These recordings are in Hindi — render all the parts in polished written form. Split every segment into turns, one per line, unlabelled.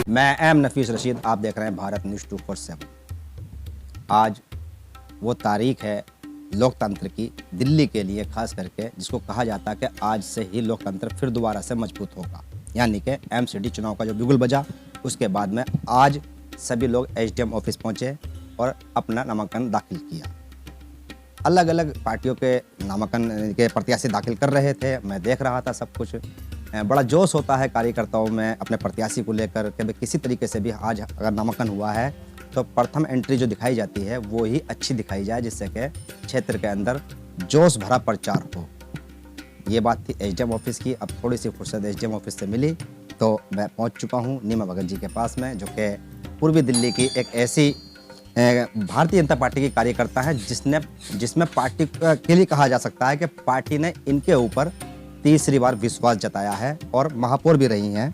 मैं एम नफीस रशीद, आप देख रहे हैं भारत न्यूज़ 247। आज वो तारीख है लोकतंत्र की दिल्ली के लिए, खास करके जिसको कहा जाता है कि आज से ही लोकतंत्र फिर दोबारा से मजबूत होगा। यानी कि एमसीडी चुनाव का जो बिगुल बजा, उसके बाद में आज सभी लोग एसडीएम ऑफिस पहुंचे और अपना नामांकन दाखिल किया। अलग अलग पार्टियों के नामांकन के प्रत्याशी दाखिल कर रहे थे, मैं देख रहा था सब कुछ। बड़ा जोश होता है कार्यकर्ताओं में अपने प्रत्याशी को लेकर कि भाई किसी तरीके से भी आज अगर नामांकन हुआ है तो प्रथम एंट्री जो दिखाई जाती है वो ही अच्छी दिखाई जाए, जिससे कि क्षेत्र के अंदर जोश भरा प्रचार हो। ये बात थी एसडीएम ऑफिस की। अब थोड़ी सी फुर्सत एसडीएम ऑफिस से मिली तो मैं पहुंच चुका हूं नीमा भगत जी के पास में, जो कि पूर्वी दिल्ली की एक ऐसी भारतीय जनता पार्टी की कार्यकर्ता है जिसमें पार्टी के लिए कहा जा सकता है कि पार्टी ने इनके ऊपर तीसरी बार विश्वास जताया है और महापौर भी रही हैं।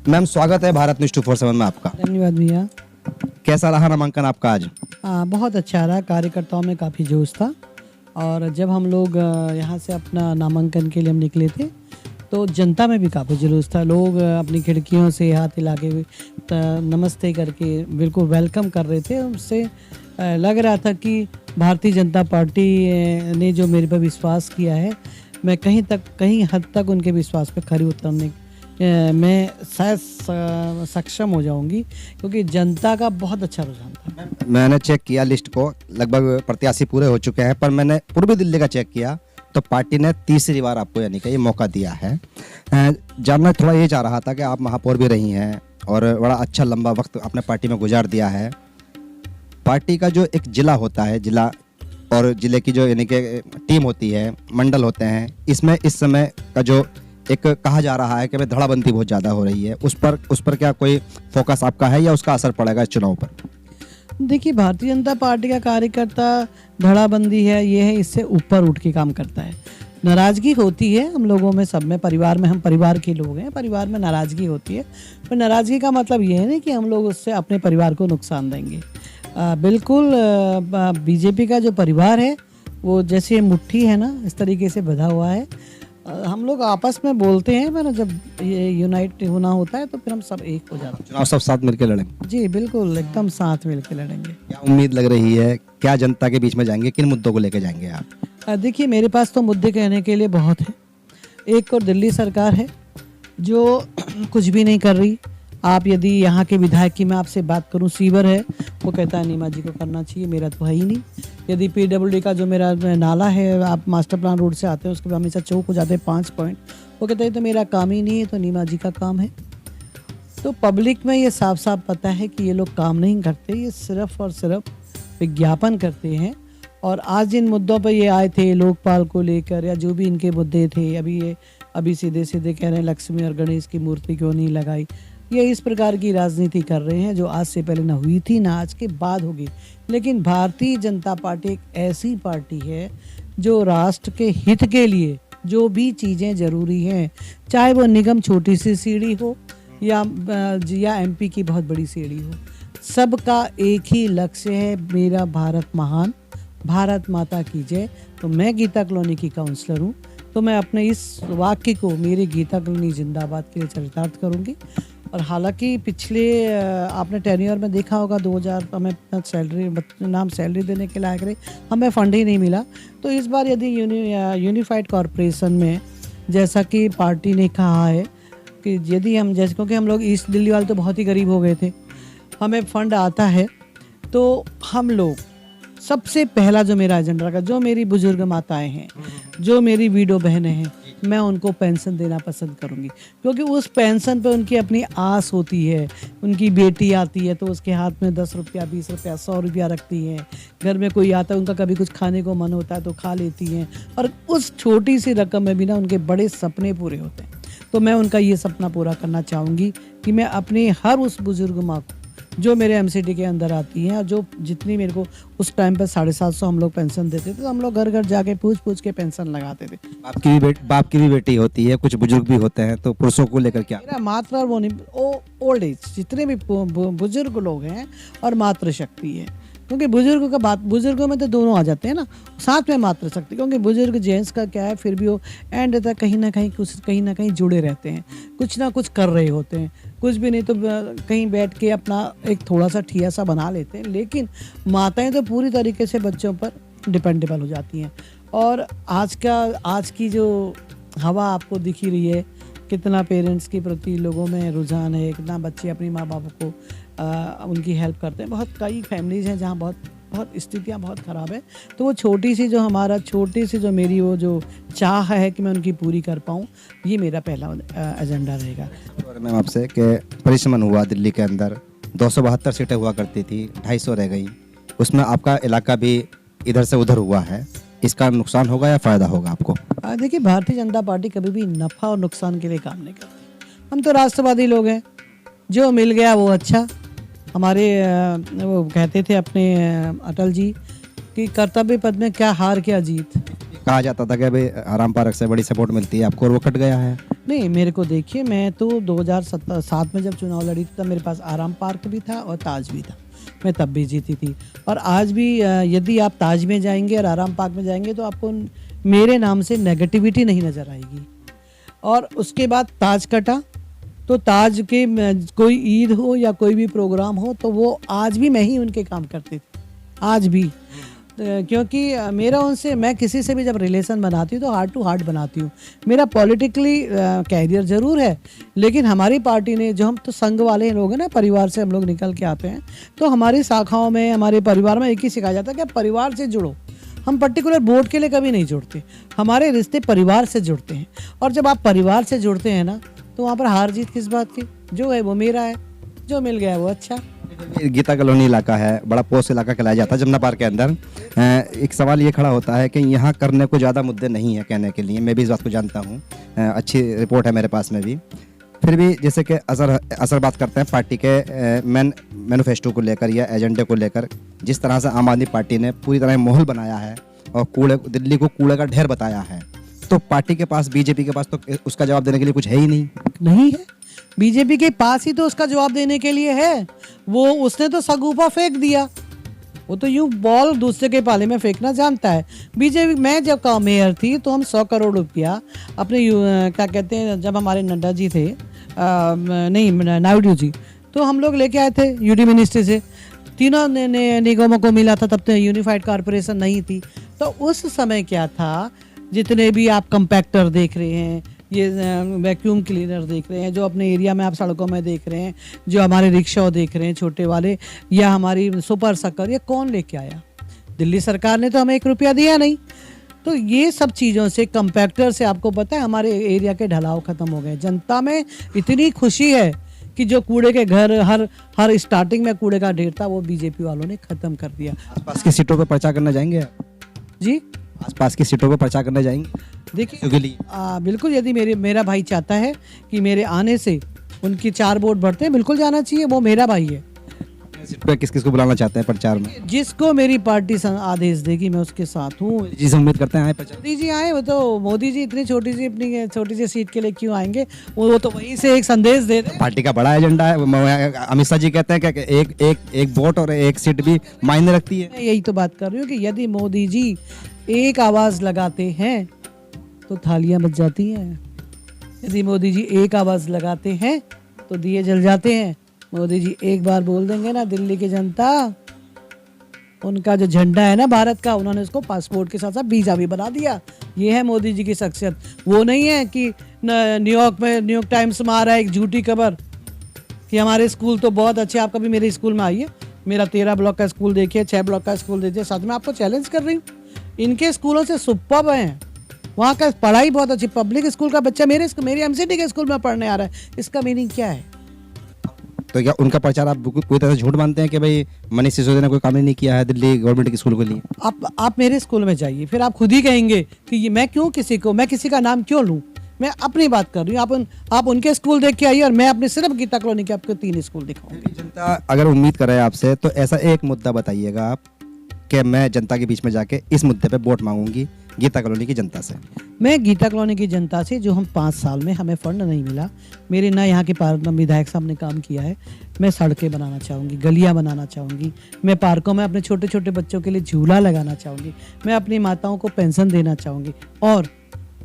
मैम, स्वागत है भारत न्यूज़ 247 में आपका।
धन्यवाद भैया।
कैसा रहा नामांकन आपका आज?
बहुत अच्छा रहा, कार्यकर्ताओं में काफ़ी जोश था। और जब हम लोग यहाँ से अपना नामांकन के लिए हम निकले थे तो जनता में भी काफ़ी जुलूस था। लोग अपनी खिड़कियों से हाथ हिला के नमस्ते करके बिल्कुल वेलकम कर रहे थे। उससे लग रहा था कि भारतीय जनता पार्टी ने जो मेरे पर विश्वास किया है, मैं कहीं हद तक उनके विश्वास पर खरी उतरने मैं शायद सक्षम हो जाऊंगी, क्योंकि जनता का बहुत अच्छा रुझान था।
मैंने चेक किया लिस्ट को, लगभग प्रत्याशी पूरे हो चुके हैं, पर मैंने पूर्वी दिल्ली का चेक किया तो पार्टी ने तीसरी बार आपको यानी कि ये मौका दिया है। जानना थोड़ा ये चाह रहा था कि आप महापौर भी रही हैं और बड़ा अच्छा लंबा वक्त आपने पार्टी में गुजार दिया है। पार्टी का जो एक जिला होता है, जिला और जिले की जो यानी कि टीम होती है, मंडल होते हैं, इसमें इस समय का जो एक कहा जा रहा है कि भाई धड़ाबंदी बहुत ज़्यादा हो रही है, उस पर क्या कोई फोकस आपका है या उसका असर पड़ेगा इस चुनाव पर?
देखिए, भारतीय जनता पार्टी का कार्यकर्ता धड़ाबंदी है, ये है, इससे ऊपर उठ के काम करता है। नाराज़गी होती है हम लोगों में, सब में, परिवार में, हम परिवार के लोग हैं, परिवार में नाराज़गी होती है, पर नाराज़गी का मतलब ये है नहीं कि हम लोग उससे अपने परिवार को नुकसान देंगे। बिल्कुल बीजेपी का जो परिवार है वो जैसे मुट्ठी है ना, इस तरीके से बंधा हुआ है। हम लोग आपस में बोलते हैं, पर जब ये यूनाइट होना होता है तो फिर हम सब एक हो जाते हैं।
चुनाव सब साथ मिलकर लड़ेंगे?
जी बिल्कुल, एकदम साथ मिलकर लड़ेंगे।
क्या उम्मीद लग रही है, क्या जनता के बीच में जाएंगे, किन मुद्दों को लेकर जाएंगे आप?
देखिए, मेरे पास तो मुद्दे कहने के लिए बहुत है। एक और दिल्ली सरकार है जो कुछ भी नहीं कर रही। आप यदि यहाँ के विधायक की मैं आपसे बात करूँ, सीवर है, वो कहता है नीमा जी को करना चाहिए, मेरा तो है ही नहीं। यदि पीडब्ल्यूडी का जो मेरा नाला है, आप मास्टर प्लान रोड से आते हैं, उसके बाद हमेशा चौक हो जाते हैं 5 पॉइंट, वो कहते हैं तो मेरा काम ही नहीं है, तो नीमा जी का काम है। तो पब्लिक में ये साफ साफ पता है कि ये लोग काम नहीं करते, ये सिर्फ और सिर्फ विज्ञापन करते हैं। और आज जिन मुद्दों पर ये आए थे, लोकपाल को लेकर या जो भी इनके मुद्दे थे, अभी सीधे सीधे कह रहे हैं लक्ष्मी और गणेश की मूर्ति क्यों नहीं लगाई। ये इस प्रकार की राजनीति कर रहे हैं जो आज से पहले ना हुई थी, ना आज के बाद होगी। लेकिन भारतीय जनता पार्टी एक ऐसी पार्टी है जो राष्ट्र के हित के लिए जो भी चीज़ें ज़रूरी हैं, चाहे वो निगम छोटी सी सीढ़ी हो या एमपी की बहुत बड़ी सीढ़ी हो, सबका एक ही लक्ष्य है, मेरा भारत महान, भारत माता की जय। तो मैं गीता कॉलोनी की काउंसलर हूँ, तो मैं अपने इस वाक्य को, मेरी गीता कॉलोनी जिंदाबाद, के लिए चरितार्थ करूँगी। और हालांकि पिछले आपने टेन्योर में देखा होगा 2000 हमें सैलरी देने के लायक रहे, हमें फंड ही नहीं मिला। तो इस बार यदि यूनिफाइड कॉरपोरेशन में, जैसा कि पार्टी ने कहा है कि यदि हम जैसे, क्योंकि हम लोग ईस्ट दिल्ली वाले तो बहुत ही गरीब हो गए थे, हमें फंड आता है तो हम लोग सबसे पहला जो मेरा एजेंडा रखा, जो मेरी बुजुर्ग माताएं हैं, जो मेरी वीडो बहनें हैं, मैं उनको पेंशन देना पसंद करूंगी, क्योंकि उस पेंशन पे उनकी अपनी आस होती है। उनकी बेटी आती है तो उसके हाथ में 10 रुपया, 20 रुपया, 100 रुपया रखती हैं। घर में कोई आता है, उनका कभी कुछ खाने को मन होता है तो खा लेती हैं, और उस छोटी सी रकम में भी ना उनके बड़े सपने पूरे होते हैं। तो मैं उनका ये सपना पूरा करना चाहूँगी कि मैं अपनी हर उस बुजुर्ग माँ को जो मेरे एमसीडी के अंदर आती हैं, और जो जितनी मेरे को उस टाइम पर 750 हम लोग पेंशन देते थे, तो हम लोग घर घर जाके पूछ के पेंशन लगाते थे।
बाप की भी बेटी होती है, कुछ बुजुर्ग भी होते हैं, तो पुरुषों को लेकर क्या?
मेरा मात्र वो नहीं, ओल्ड एज जितने भी बुजुर्ग लोग हैं और मातृशक्ति है, क्योंकि बुजुर्गों का बात, बुजुर्गों में तो दोनों आ जाते हैं ना, साथ में मातृशक्ति, क्योंकि बुजुर्ग जेंट्स का क्या है, फिर भी वो एंड तक कहीं ना कहीं जुड़े रहते हैं, कुछ ना कुछ कर रहे होते हैं, कुछ भी नहीं तो कहीं बैठ के अपना एक थोड़ा सा ठिया सा बना लेते हैं। लेकिन माताएं तो पूरी तरीके से बच्चों पर डिपेंडेबल हो जाती हैं। और आज की जो हवा आपको दिख ही रही है, कितना पेरेंट्स के प्रति लोगों में रुझान है, कितना बच्चे अपनी माँ बाप को उनकी हेल्प करते हैं। बहुत कई फैमिलीज हैं जहाँ बहुत स्थितियाँ बहुत ख़राब है। तो वो छोटी सी जो मेरी वो जो चाह है कि मैं उनकी पूरी कर पाऊँ, ये मेरा पहला एजेंडा रहेगा।
और मैम आपसे कि परिसमन हुआ दिल्ली के अंदर, 272 सीटें हुआ करती थी, 250 रह गई, उसमें आपका इलाका भी इधर से उधर हुआ है, इसका नुकसान होगा या फ़ायदा होगा आपको?
देखिए, भारतीय जनता पार्टी कभी भी नफ़ा और नुकसान के लिए काम नहीं करती। हम तो राष्ट्रवादी लोग हैं, जो मिल गया वो अच्छा। हमारे वो कहते थे अपने अटल जी कि कर्तव्य पद में क्या हार क्या जीत।
कहा जाता था कि भाई आराम पार्क से बड़ी सपोर्ट मिलती है आपको, और वो कट गया है।
नहीं, मेरे को देखिए, मैं तो 2007 में जब चुनाव लड़ी थी तब मेरे पास आराम पार्क भी था और ताज भी था, मैं तब भी जीती थी। और आज भी यदि आप ताज में जाएंगे और आराम पार्क में जाएंगे तो आपको मेरे नाम से नेगेटिविटी नहीं नज़र आएगी। और उसके बाद ताज कटा, तो ताज के कोई ईद हो या कोई भी प्रोग्राम हो तो वो आज भी मैं ही उनके काम करती थी, आज भी। क्योंकि मेरा उनसे, मैं किसी से भी जब रिलेशन बनाती हूँ तो हार्ट टू हार्ट बनाती हूँ। मेरा पॉलिटिकली कैरियर ज़रूर है, लेकिन हमारी पार्टी ने, जो हम तो संघ वाले लोग हैं ना, परिवार से हम लोग निकल के आते हैं, तो हमारी शाखाओं में, हमारे परिवार में एक ही सिखाया जाता है कि आप परिवार से जुड़ो। हम पर्टिकुलर वोट के लिए कभी नहीं जुड़ते, हमारे रिश्ते परिवार से जुड़ते हैं। और जब आप परिवार से जुड़ते हैं ना, तो वहाँ पर हार जीत किस बात की, जो है वो मेरा है, जो मिल गया है वो अच्छा।
गीता कॉलोनी इलाका है, बड़ा पोस्ट इलाका कहलाया जाता है जमुना पार्क के अंदर। एक सवाल ये खड़ा होता है कि यहाँ करने को ज़्यादा मुद्दे नहीं है कहने के लिए, मैं भी इस बात को जानता हूँ, अच्छी रिपोर्ट है मेरे पास में भी। फिर भी जैसे कि असर बात करते हैं पार्टी के मैनिफेस्टो को लेकर या एजेंडे को लेकर, जिस तरह से आम आदमी पार्टी ने पूरी तरह माहौल बनाया है और दिल्ली को कूड़े का ढेर बताया है, तो पार्टी के पास, बीजेपी के पास तो उसका जवाब देने के लिए कुछ है ही नहीं
है। बीजेपी के पास ही तो उसका जवाब देने के लिए है। वो उसने तो सगुफा फेंक दिया, वो तो यूं बॉल दूसरे के पाले में फेंकना जानता है। बीजेपी, मैं जब मेयर थी तो हम 100 करोड़ रुपया अपने क्या कहते हैं, जब हमारे नड्डा जी थे, नहीं नायडू जी, तो हम लोग लेके आए थे यूडी मिनिस्ट्री से, तीनों निगमों को मिला था। तब तो यूनिफाइड कॉरपोरेशन नहीं थी। तो उस समय क्या था, जितने भी आप कंपैक्टर देख रहे हैं, ये वैक्यूम क्लीनर देख रहे हैं, जो अपने एरिया में आप सड़कों में देख रहे हैं, जो हमारे रिक्शा देख रहे हैं छोटे वाले, या हमारी सुपर शक्कर, ये कौन लेके आया? दिल्ली सरकार ने तो हमें 1 रुपया दिया नहीं। तो ये सब चीज़ों से, कंपैक्टर से, आपको पता है हमारे एरिया के ढलाव खत्म हो गए। जनता में इतनी खुशी है कि जो कूड़े के घर हर स्टार्टिंग में कूड़े का ढेर था, वो बीजेपी वालों ने खत्म कर दिया।
आसपास की सीटों पर पर्चा करने जाएंगे
जी?
आसपास की सीटों पर पर्चा करने जाएंगे?
देखिए, बिल्कुल, यदि मेरा भाई चाहता है कि मेरे आने से उनकी 4 वोट बढ़ते हैं, बिल्कुल जाना चाहिए, वो मेरा भाई है।
सीट पे किस किस को बुलाना चाहते हैं प्रचार में?
जिसको मेरी पार्टी आदेश देगी मैं उसके साथ हूँ।
जी, उम्मीद करते हैं आए प्रचार।
मोदी जी आए, वो तो मोदी जी इतनी अपनी छोटी सी सीट के लिए क्यों आएंगे? वो तो वहीं से एक संदेश दे दे।
पार्टी का बड़ा एजेंडा है। अमित शाह जी कहते हैं कि एक वोट और एक सीट भी मायने रखती है।
मैं यही तो बात कर रही हूँ कि यदि मोदी जी एक आवाज लगाते हैं तो थालियां बज जाती हैं। यदि मोदी जी एक आवाज लगाते हैं तो दिए जल जाते हैं। मोदी जी एक बार बोल देंगे ना, दिल्ली की जनता, उनका जो झंडा है ना भारत का, उन्होंने उसको पासपोर्ट के साथ साथ वीजा भी बना दिया। ये है मोदी जी की शख्सियत। वो नहीं है कि न्यूयॉर्क टाइम्स में आ रहा है एक झूठी खबर कि हमारे स्कूल तो बहुत अच्छे। आप कभी मेरे स्कूल में आइए, मेरा 13 ब्लॉक का स्कूल देखिए, 6 ब्लॉक का स्कूल देखिए। साथ में आपको चैलेंज कर रही हूँ, इनके स्कूलों से सुपर्ब हैं। वहाँ का पढ़ाई बहुत अच्छी। पब्लिक स्कूल का बच्चा मेरे एमसीडी के स्कूल में पढ़ने आ रहा है। इसका मीनिंग क्या है?
तो क्या उनका प्रचार आप कोई तरह से झूठ मानते हैं कि भाई मनीष सिसोदिया ने कोई काम ही नहीं किया है दिल्ली गवर्नमेंट के स्कूल के लिए?
आप मेरे स्कूल में जाइए, फिर आप खुद ही कहेंगे कि ये मैं किसी का नाम क्यों लूँ। मैं अपनी बात कर रही हूँ। आप उनके स्कूल देख के आइए और मैं अपने सिर्फ गीता कॉलोनी के आपको 3 स्कूल दिखाऊंगी।
जनता अगर उम्मीद करे आपसे तो ऐसा एक मुद्दा बताइएगा आप कि मैं जनता के बीच में जाके इस मुद्दे पे वोट मांगूंगी गीता कॉलोनी की जनता से?
मैं गीता कॉलोनी की जनता से, जो हम 5 साल में हमें फंड नहीं मिला, मेरे ना यहाँ के विधायक साहब ने काम किया है, मैं सड़कें बनाना चाहूँगी, गलियाँ बनाना चाहूँगी, मैं पार्कों में अपने छोटे छोटे बच्चों के लिए झूला लगाना चाहूँगी, मैं अपनी माताओं को पेंशन देना चाहूँगी, और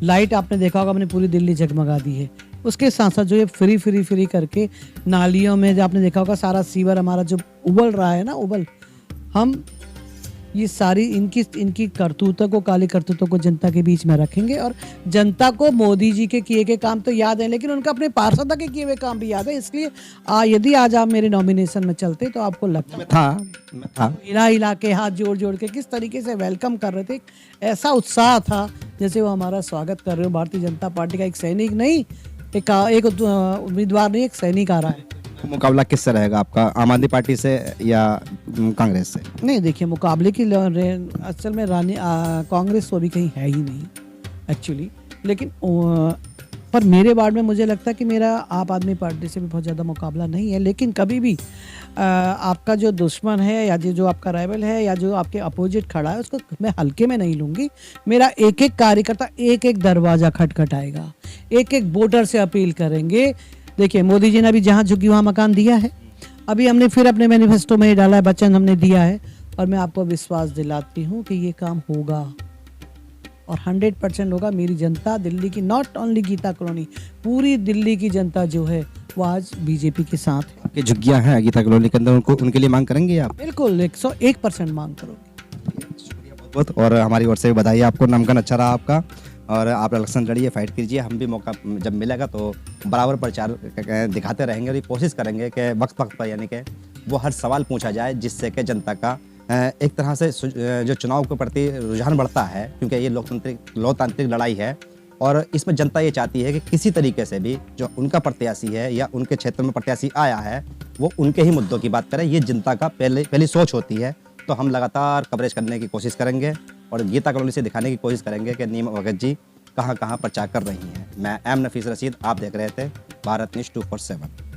लाइट आपने देखा होगा मैंने पूरी दिल्ली जगमगा दी है। उसके साथ साथ जो ये फ्री करके नालियों में, जो आपने देखा होगा सारा सीवर हमारा जो उबल रहा है ना, हम ये सारी इनकी करतूतों को, काली करतूतों को जनता के बीच में रखेंगे। और जनता को मोदी जी के किए गए काम तो याद है, लेकिन उनका अपने पार्षदों के किए हुए काम भी याद है। इसलिए यदि आज आप मेरे नॉमिनेशन में चलते तो आपको लगता
था
हिला के हाथ जोड़ जोड़ के किस तरीके से वेलकम कर रहे थे, ऐसा उत्साह था जैसे वो हमारा स्वागत कर रहे हो। भारतीय जनता पार्टी का एक सैनिक नहीं, एक उम्मीदवार नहीं, एक सैनिक आ रहा है।
मुकाबला किससे रहेगा आपका, आम आदमी पार्टी से या कांग्रेस से?
नहीं, देखिए मुकाबले की असल में कांग्रेस तो अभी कहीं है ही नहीं एक्चुअली, लेकिन पर मेरे वार्ड में मुझे लगता है कि मेरा आप आदमी पार्टी से भी बहुत ज़्यादा मुकाबला नहीं है। लेकिन कभी भी आपका जो दुश्मन है या जो आपका राइवल है या जो आपके अपोजिट खड़ा है, उसको मैं हल्के में नहीं लूँगी। मेरा एक एक कार्यकर्ता एक एक दरवाज़ा खटखटाएगा, एक एक वोटर से अपील करेंगे। देखिए मोदी जी ने अभी जहाँ झुकी वहाँ मकान दिया है, अभी हमने फिर अपने मैनिफेस्टो में डाला है, वचन हमने दिया है, और मैं आपको विश्वास दिलाती हूँ कि ये काम होगा और 100% होगा। मेरी जनता दिल्ली की, नॉट ओनली गीता कॉलोनी, पूरी दिल्ली की जनता जो है वो आज बीजेपी के साथ है।
आपकी झुग्गियाँ हैं गीता कॉलोनी के अंदर, उनके लिए मांग करेंगे आप?
बिल्कुल 101% मांग करोगे।
बहुत बहुत, और हमारी ओर से भी बधाई आपको, नामांकन अच्छा रहा आपका, और आप इलेक्शन लड़िए, फाइट कीजिए। हम भी मौका जब मिलेगा तो बराबर प्रचार दिखाते रहेंगे और ये कोशिश करेंगे कि वक्त पर यानी कि वो हर सवाल पूछा जाए, जिससे कि जनता का एक तरह से जो चुनाव के प्रति रुझान बढ़ता है, क्योंकि ये लोकतांत्रिक लड़ाई है। और इसमें जनता ये चाहती है कि किसी तरीके से भी जो उनका प्रत्याशी है या उनके क्षेत्र में प्रत्याशी आया है, वो उनके ही मुद्दों की बात करे। ये जनता का पहली सोच होती है। तो हम लगातार कवरेज करने की कोशिश करेंगे और गीता कॉलोनी से दिखाने की कोशिश करेंगे कि नीमा भगत जी कहाँ प्रचार कर रही हैं। मैं एम नफीस रशीद, आप देख रहे थे भारत न्यूज़ 247।